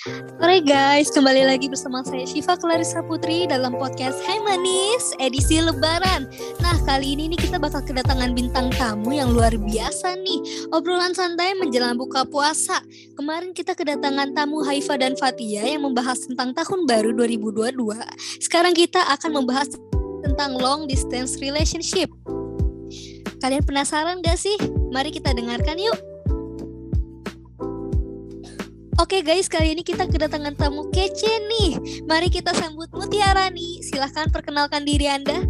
Oke guys, kembali lagi bersama saya Syifa Clarissa Putri dalam podcast Hai Manis edisi Lebaran. Nah, kali ini nih kita bakal kedatangan bintang tamu yang luar biasa nih. Obrolan santai menjelang buka puasa. Kemarin kita kedatangan tamu Haifa dan Fatia yang membahas tentang tahun baru 2022. Sekarang kita akan membahas tentang long distance relationship. Kalian penasaran gak sih? Mari kita dengarkan yuk. Oke guys, kali ini kita kedatangan tamu kece nih. Mari kita sambut Mutiarani. Silahkan perkenalkan diri Anda.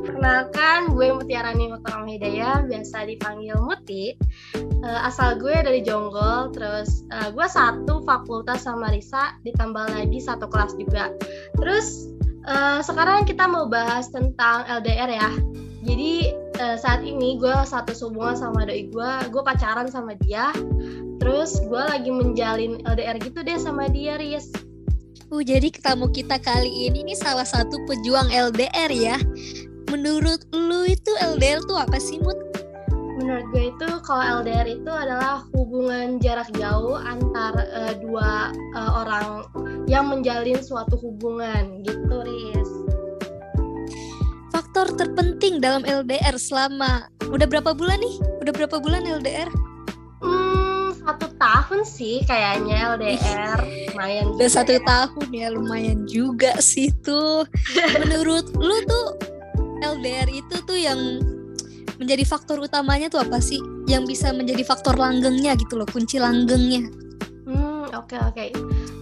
Perkenalkan, gue Mutiarani Mutarama Hidayah, biasa dipanggil Muti. Asal gue dari Jonggol, terus gue satu fakultas sama Risa, ditambah lagi satu kelas juga. Terus sekarang kita mau bahas tentang LDR ya. Jadi saat ini gue satu hubungan sama doi gue pacaran sama dia. Terus gue lagi menjalin LDR gitu deh sama dia, Riz. Jadi tamu kita kali ini nih salah satu pejuang LDR ya. Menurut lu itu LDR tuh apa sih, Mut? Menurut gue itu kalau LDR itu adalah hubungan jarak jauh antar dua orang yang menjalin suatu hubungan gitu, Riz. Faktor terpenting dalam LDR selama udah berapa bulan nih? Udah berapa bulan LDR? 1 tahun sih kayaknya LDR. Lumayan udah 1 tahun ya, lumayan juga sih tuh. Menurut lu tuh LDR itu tuh yang menjadi faktor utamanya tuh apa sih? Yang bisa menjadi faktor langgengnya gitu loh, kunci langgengnya. Oke.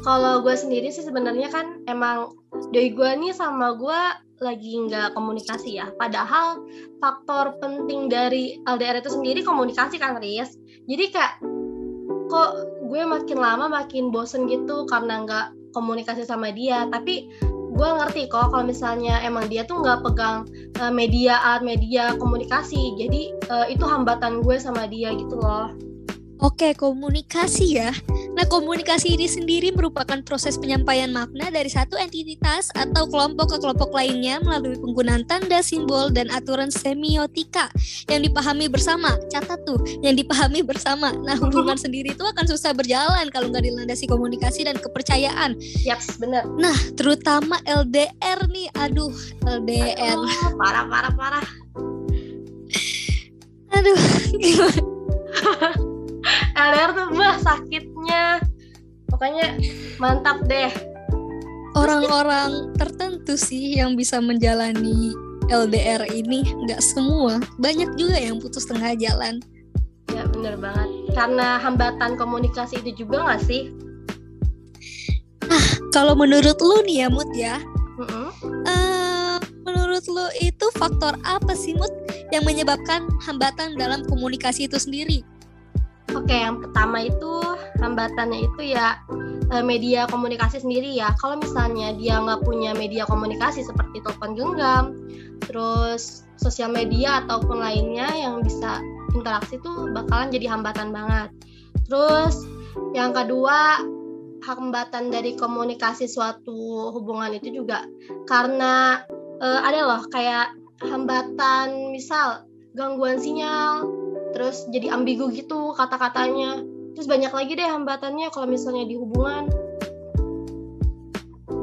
Kalau gue sendiri sih sebenarnya kan emang doi gue nih sama gue lagi nggak komunikasi ya. Padahal faktor penting dari LDR itu sendiri komunikasi kan, Riz. Jadi kayak kok gue makin lama makin bosen gitu karena nggak komunikasi sama dia. Tapi gue ngerti kok kalau misalnya emang dia tuh nggak pegang media komunikasi. Jadi itu hambatan gue sama dia gitu loh. Oke, komunikasi ya. Nah, komunikasi ini sendiri merupakan proses penyampaian makna dari satu entitas atau kelompok ke kelompok lainnya melalui penggunaan tanda, simbol, dan aturan semiotika yang dipahami bersama. Catat tuh, yang dipahami bersama. Nah, hubungan sendiri itu akan susah berjalan kalau nggak dilandasi komunikasi dan kepercayaan. Yaps, bener. Nah, terutama LDR nih. Aduh, LDR. Parah. Aduh, gimana? LDR tuh sakitnya. Pokoknya mantap deh. Orang-orang tertentu sih yang bisa menjalani LDR ini, nggak semua. Banyak juga yang putus tengah jalan. Ya bener banget. Karena hambatan komunikasi itu juga nggak sih? Kalau menurut lu nih ya, Mut ya. Menurut lu itu faktor apa sih, Mut, yang menyebabkan hambatan dalam komunikasi itu sendiri? Oke, yang pertama itu hambatannya itu ya media komunikasi sendiri ya. Kalau misalnya dia nggak punya media komunikasi seperti telepon genggam, terus sosial media ataupun lainnya yang bisa interaksi tuh bakalan jadi hambatan banget. Terus yang kedua, hambatan dari komunikasi suatu hubungan itu juga karena ada loh kayak hambatan misal gangguan sinyal, terus jadi ambigu gitu kata-katanya. Terus banyak lagi deh hambatannya kalau misalnya di hubungan.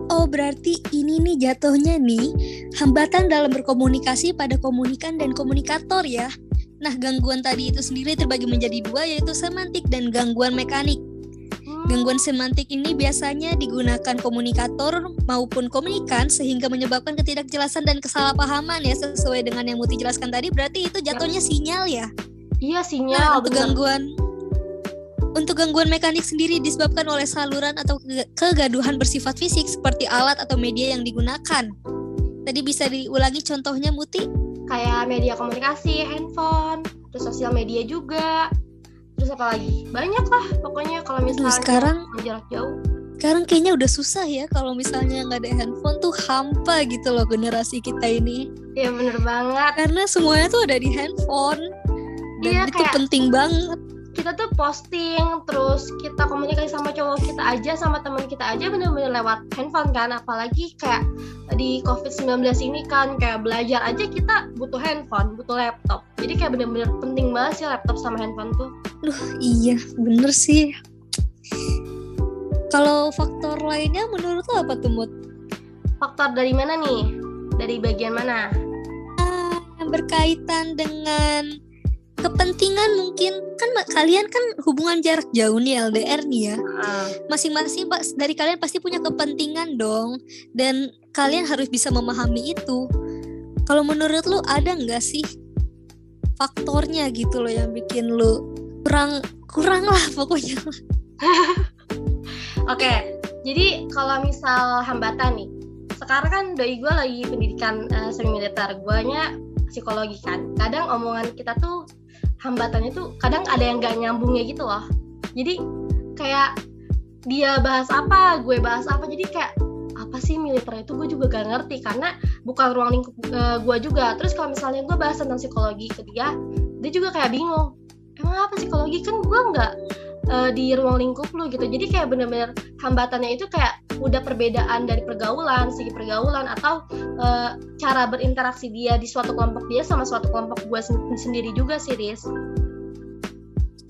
Oh, berarti ini nih jatuhnya nih hambatan dalam berkomunikasi pada komunikan dan komunikator ya. Nah, gangguan tadi itu sendiri terbagi menjadi 2, yaitu semantik dan gangguan mekanik. Gangguan semantik ini biasanya digunakan komunikator maupun komunikan sehingga menyebabkan ketidakjelasan dan kesalahpahaman ya, sesuai dengan yang Muti jelaskan tadi. Berarti itu jatuhnya sinyal ya. Iya, sinyal. Nah, untuk gangguan mekanik sendiri disebabkan oleh saluran atau kegaduhan bersifat fisik seperti alat atau media yang digunakan. Tadi bisa diulangi contohnya, Muti? Kayak media komunikasi, handphone, terus sosial media juga. Terus apa lagi? Banyak lah pokoknya kalau misalnya jarak jauh. Sekarang kayaknya udah susah ya kalau misalnya nggak ada handphone tuh hampa gitu loh generasi kita ini. Iya bener banget. Karena semuanya tuh ada di handphone. Dan itu penting banget. Kita tuh posting, terus kita komunikasi sama cowok kita aja, sama teman kita aja bener-bener lewat handphone kan. Apalagi kayak di COVID-19 ini kan, kayak belajar aja kita butuh handphone, butuh laptop. Jadi kayak bener-bener penting banget sih laptop sama handphone tuh. Iya bener sih. Kalau faktor lainnya menurut lo apa tuh, Mut? Faktor dari mana nih? Dari bagian mana? Yang berkaitan dengan kepentingan mungkin. Kan kalian kan hubungan jarak jauh nih, LDR nih ya. Masing-masing dari kalian pasti punya kepentingan dong. Dan kalian harus bisa memahami itu. Kalau menurut lu ada nggak sih faktornya gitu loh yang bikin lu kurang lah pokoknya. Oke, jadi kalau misal hambatan nih, sekarang kan doi gue lagi pendidikan semi militer, guanya psikologi kan. Kadang omongan kita tuh hambatannya tuh kadang ada yang gak nyambungnya gitu loh. Jadi kayak dia bahas apa, gue bahas apa, jadi kayak apa sih militer itu gue juga gak ngerti karena bukan ruang lingkup gue juga. Terus kalau misalnya gue bahas tentang psikologi ke dia juga kayak bingung, emang apa psikologi, kan gue nggak di ruang lingkup lu gitu. Jadi kayak bener-bener hambatannya itu kayak udah perbedaan dari segi pergaulan atau cara berinteraksi dia di suatu kelompok dia sama suatu kelompok gue sendiri juga sih, Riz.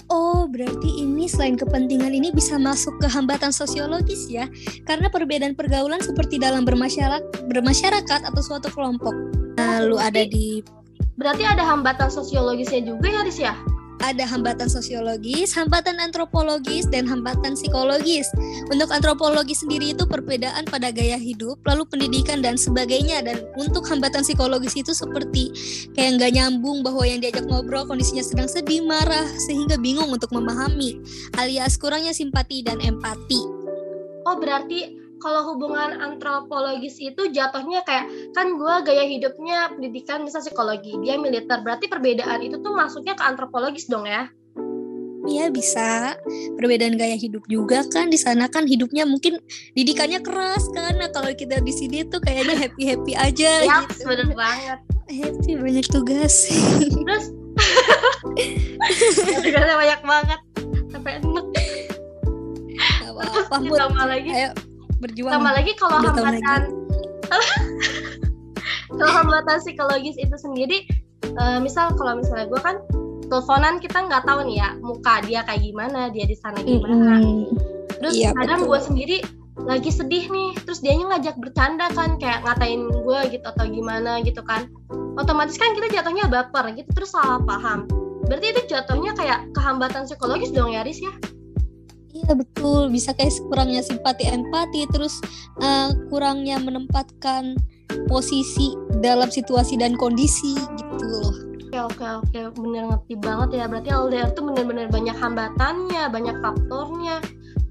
Oh, berarti ini selain kepentingan ini bisa masuk ke hambatan sosiologis ya, karena perbedaan pergaulan seperti dalam bermasyarakat atau suatu kelompok. Lu ada di... Berarti ada hambatan sosiologisnya juga ya, Riz ya? Ada hambatan sosiologis, hambatan antropologis, dan hambatan psikologis. Untuk antropologi sendiri itu perbedaan pada gaya hidup, lalu pendidikan dan sebagainya. Dan untuk hambatan psikologis itu seperti kayak nggak nyambung bahwa yang diajak ngobrol kondisinya sedang sedih, marah, sehingga bingung untuk memahami, alias kurangnya simpati dan empati. Oh, berarti kalau hubungan antropologis itu jatuhnya kayak, kan gue gaya hidupnya pendidikan misal psikologi, dia militer, berarti perbedaan itu tuh masuknya ke antropologis dong ya? Iya bisa, perbedaan gaya hidup juga kan, di sana kan hidupnya mungkin didikannya keras kan, nah kalau kita di sini tuh kayaknya happy aja. Ya, gitu. Bener banget. Happy, banyak tugas. Terus tugasnya banyak banget, sampai enak. Apa-apa, Tambah lagi. Ayo berjuang. Sama lagi kalau hambatan psikologis itu sendiri, kalau misalnya gue kan teleponan, kita nggak tahu nih ya muka dia kayak gimana, dia di sana gimana. Terus kadang gue sendiri lagi sedih nih, terus dianya ngajak bercanda kan, kayak ngatain gue gitu atau gimana gitu kan, otomatis kan kita jatuhnya baper gitu, terus salah paham. Berarti itu jatuhnya kayak kehambatan psikologis dong ya, Riz ya? Iya betul, bisa kayak kurangnya simpati empati, terus kurangnya menempatkan posisi dalam situasi dan kondisi gitu loh. Oke, bener ngerti banget ya. Berarti LDR tuh bener-bener banyak hambatannya, banyak faktornya.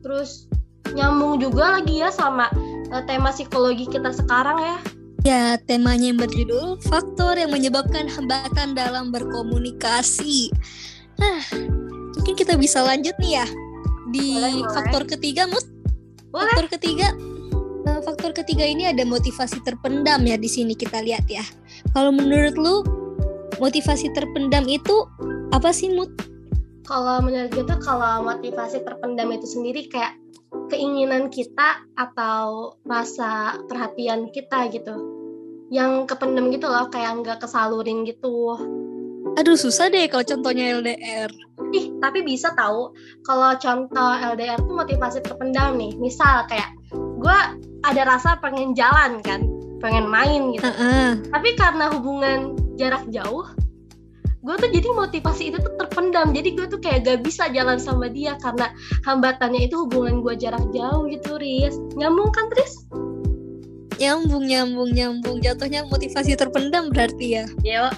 Terus nyambung juga lagi ya sama tema psikologi kita sekarang ya. Ya, temanya yang berjudul faktor yang menyebabkan hambatan dalam berkomunikasi. Mungkin kita bisa lanjut nih ya. Di boleh. Faktor ketiga, Mut. Boleh. Faktor ketiga ini ada motivasi terpendam ya, di sini kita lihat ya. Kalau menurut lu motivasi terpendam itu apa sih, Mut? Kalau menurut gue tuh, kalau motivasi terpendam itu sendiri kayak keinginan kita atau rasa perhatian kita gitu, yang kependam gitu loh, kayak nggak kesalurin gitu. Aduh, susah deh kalau contohnya LDR. Tapi bisa tahu kalau contoh LDR tuh motivasi terpendam nih. Misal kayak gue ada rasa pengen jalan kan, pengen main gitu. Tapi karena hubungan jarak jauh, gue tuh jadi motivasi itu tuh terpendam. Jadi gue tuh kayak gak bisa jalan sama dia karena hambatannya itu hubungan gue jarak jauh gitu, Riz. Nyambung kan, Riz? Nyambung. Jatuhnya motivasi terpendam berarti ya.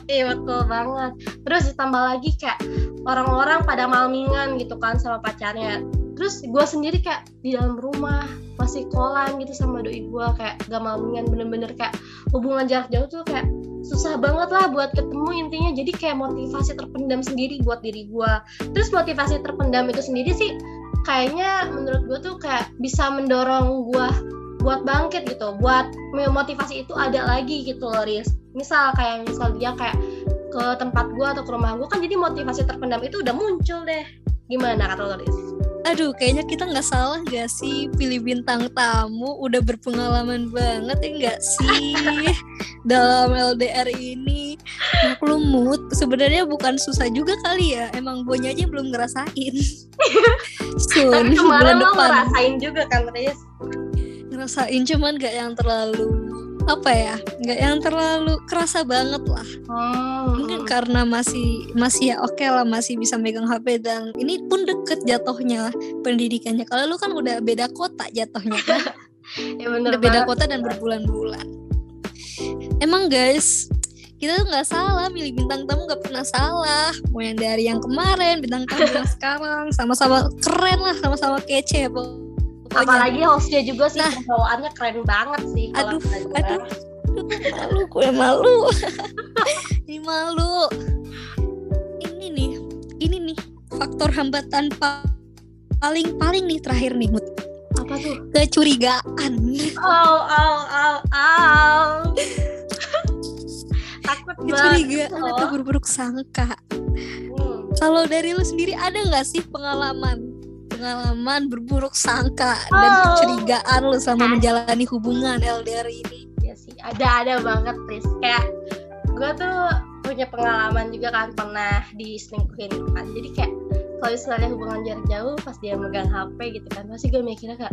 Betul banget. Terus ditambah lagi kayak orang-orang pada malmingan gitu kan sama pacarnya. Terus gue sendiri kayak di dalam rumah masih kolan gitu sama doi gue, kayak gak malmingan, bener-bener kayak hubungan jarak jauh tuh kayak susah banget lah buat ketemu intinya. Jadi kayak motivasi terpendam sendiri buat diri gue. Terus motivasi terpendam itu sendiri sih kayaknya menurut gue tuh kayak bisa mendorong gue buat bangkit gitu, buat motivasi itu ada lagi gitu loh, Riz. Misal dia kayak ke tempat gue atau ke rumah gue, kan jadi motivasi terpendam itu udah muncul deh. Gimana kata lo, Riz? Aduh, kayaknya kita nggak salah gak sih pilih bintang tamu, udah berpengalaman banget ya nggak sih dalam LDR ini. Maklum, Mut, sebenarnya bukan susah juga kali ya, emang guanya aja belum ngerasain. Soon, Tapi kemarin bulan lo depan. ngerasain juga kan, Riz? Ngerasain cuman gak yang terlalu apa ya, gak yang terlalu kerasa banget lah. Mungkin karena masih ya oke lah, masih bisa megang HP dan ini pun deket jatuhnya pendidikannya. Kalau lu kan udah beda kota jatuhnya kan. Ya bener Udah beda banget. kota dan berbulan-bulan. Emang guys, kita tuh nggak salah milih bintang tamu, nggak pernah salah. Mau yang dari yang kemarin, bintang tamu yang sekarang, sama-sama keren lah, sama-sama kece pokoknya. Apalagi hostnya juga sih, pembawaannya keren banget sih. Aduh, malu gue malu. Ini malu. Ini nih faktor hambatan paling nih terakhir nih, Mut. Apa tuh? Kecurigaan. Takut banget. Kecurigaan atau berburuk sangka. Kalau dari lu sendiri ada nggak sih pengalaman berburuk sangka dan kecurigaan lu selama menjalani hubungan LDR ini? Ya sih, ada banget, Riz. Kayak gue tuh punya pengalaman juga kan, pernah diselingkuhin gitu kan. Jadi kayak kalau misalnya hubungan jarak jauh, pas dia megang HP gitu kan, pasti gue mikirnya kayak,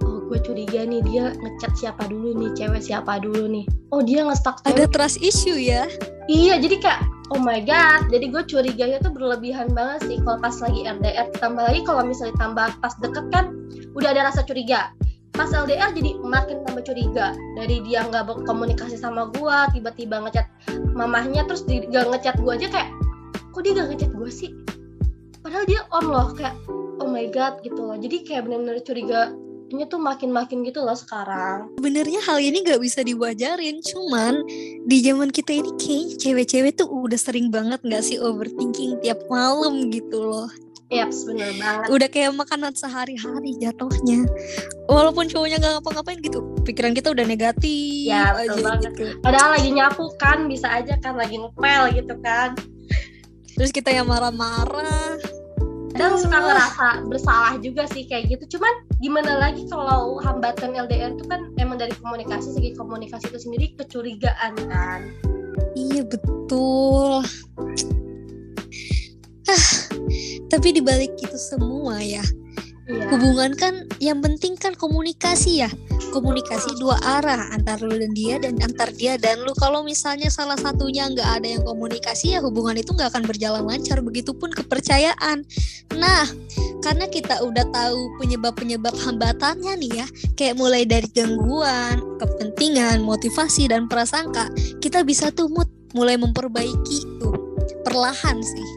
oh gue curiga nih, dia ngechat siapa dulu nih, cewek siapa dulu nih, oh dia nge-stalk cewek. Ada trust issue ya? Iya, jadi kayak oh my god, jadi gue curiganya tuh berlebihan banget sih kalau pas lagi LDR. Tambah lagi kalau misalnya tambah pas deket kan udah ada rasa curiga. Pas LDR jadi makin tambah curiga. Dari dia nggak berkomunikasi sama gue, tiba-tiba ngechat mamahnya, terus gak ngechat gue aja, kayak kok dia gak ngechat gue sih, padahal dia on loh. Kayak oh my god gitu loh. Jadi kayak benar-benar curiganya tuh makin gitu loh sekarang. Sebenarnya hal ini gak bisa diwajarin, cuman di zaman kita ini kayaknya cewek-cewek tuh udah sering banget gak sih overthinking tiap malam gitu loh. Yaps, bener banget. Udah kayak makanan sehari-hari jatuhnya. Walaupun cowoknya gak ngapa-ngapain gitu, pikiran kita udah negatif ya, aja banget. gitu. Padahal lagi nyapu kan, bisa aja kan lagi ngepel gitu kan. Terus kita yang marah-marah. Dan suka ngerasa bersalah juga sih kayak gitu. Cuman gimana lagi kalau hambatan LDR itu kan emang dari komunikasi, segi komunikasi itu sendiri kecurigaan kan. Iya betul. Tapi dibalik itu semua ya, hubungan kan yang penting kan komunikasi ya. Komunikasi dua arah, antar lu dan dia dan antar dia dan lu. Kalau misalnya salah satunya nggak ada yang komunikasi, ya hubungan itu nggak akan berjalan lancar. Begitupun kepercayaan. Nah, karena kita udah tahu penyebab hambatannya nih ya, kayak mulai dari gangguan, kepentingan, motivasi dan prasangka, kita bisa tuh mulai memperbaiki tuh perlahan sih.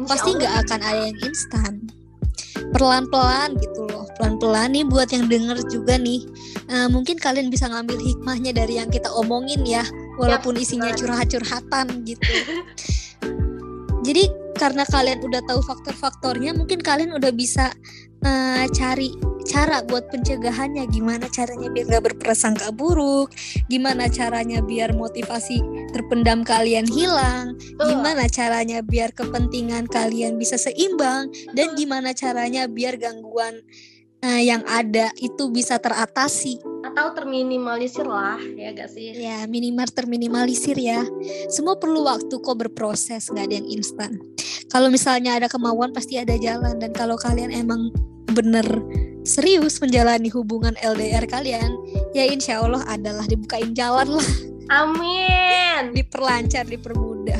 Pasti nggak akan ada yang instan. Pelan-pelan gitu loh, pelan-pelan nih buat yang denger juga nih. Mungkin kalian bisa ngambil hikmahnya dari yang kita omongin ya, walaupun isinya curhat-curhatan gitu. Jadi karena kalian udah tahu faktor-faktornya, mungkin kalian udah bisa cari cara buat pencegahannya. Gimana caranya biar gak berprasangka buruk, gimana caranya biar motivasi terpendam kalian hilang, gimana caranya biar kepentingan kalian bisa seimbang, dan gimana caranya biar gangguan yang ada itu bisa teratasi atau terminimalisir lah, ya gak sih? Ya, minimal terminimalisir ya. Semua perlu waktu kok, berproses, gak ada yang instan. Kalau misalnya ada kemauan pasti ada jalan. Dan kalau kalian emang bener serius menjalani hubungan LDR kalian, ya insya Allah adalah dibukain jalan lah. Amin. Diperlancar, dipermudah.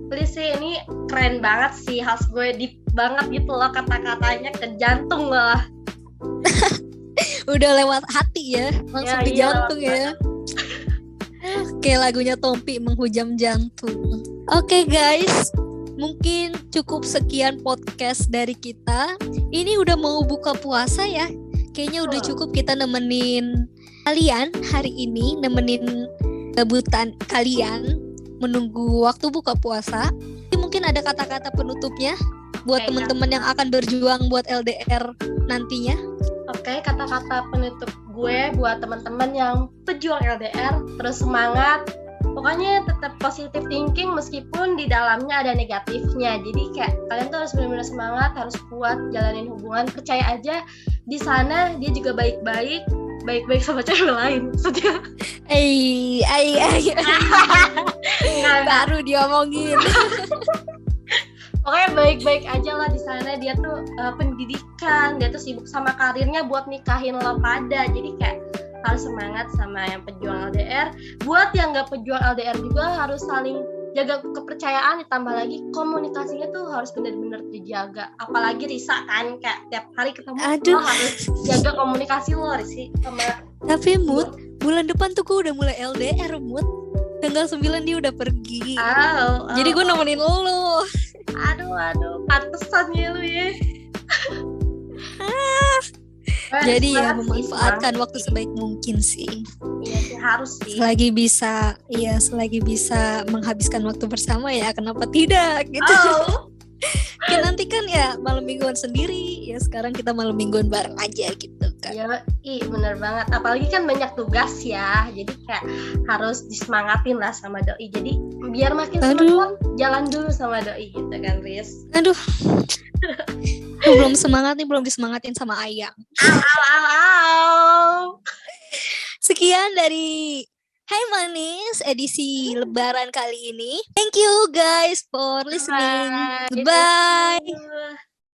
Please sih, ini keren banget sih, khas gue deep banget gitu loh, kata-katanya ke jantung lah. Udah lewat hati ya, langsung ke jantung ya. Kayak lagunya Tompi, menghujam jantung. Oke guys, mungkin cukup sekian podcast dari kita. Ini udah mau buka puasa ya. Kayaknya udah cukup kita nemenin kalian hari ini, nemenin kebutuhan kalian menunggu waktu buka puasa. Mungkin ada kata-kata penutupnya buat teman-teman yang akan berjuang buat LDR nantinya. Oke, kata-kata penutup gue buat teman-teman yang pejuang LDR, terus semangat. Pokoknya tetap positive thinking meskipun di dalamnya ada negatifnya. Jadi kayak kalian tuh harus benar-benar semangat, harus kuat jalanin hubungan. Percaya aja di sana dia juga baik-baik sama cewek lain. Maksudnya Baru diomongin. Pokoknya baik-baik aja lah di sana. Dia tuh pendidikan, dia tuh sibuk sama karirnya buat nikahin lo pada. Jadi kayak harus semangat sama yang pejuang LDR. Buat yang nggak pejuang LDR juga harus saling jaga kepercayaan, ditambah lagi komunikasinya tuh harus benar-benar dijaga. Apalagi Risa kan kayak tiap hari ketemu, lo harus jaga komunikasi lo Risi sama. Tapi Mut, bulan depan tuh gue udah mulai LDR Mut. Tanggal 9 dia udah pergi. Jadi gue nemenin lo. Aduh, pantesan ya lu ya. Jadi ya memanfaatkan waktu sebaik mungkin sih. Iya sih, harus sih. Selagi bisa menghabiskan waktu bersama ya kenapa tidak gitu. Ya nanti kan ya malam mingguan sendiri, ya sekarang kita malam mingguan bareng aja gitu kan. Iya, bener banget. Apalagi kan banyak tugas ya, jadi kayak harus disemangatin lah sama doi. Jadi biar makin semangat, jalan dulu sama doi gitu kan, Riz. Aduh. Belum semangat nih, belum disemangatin sama Ayang. Sekian dari Hai Manis edisi Lebaran kali ini. Thank you guys for listening. Bye.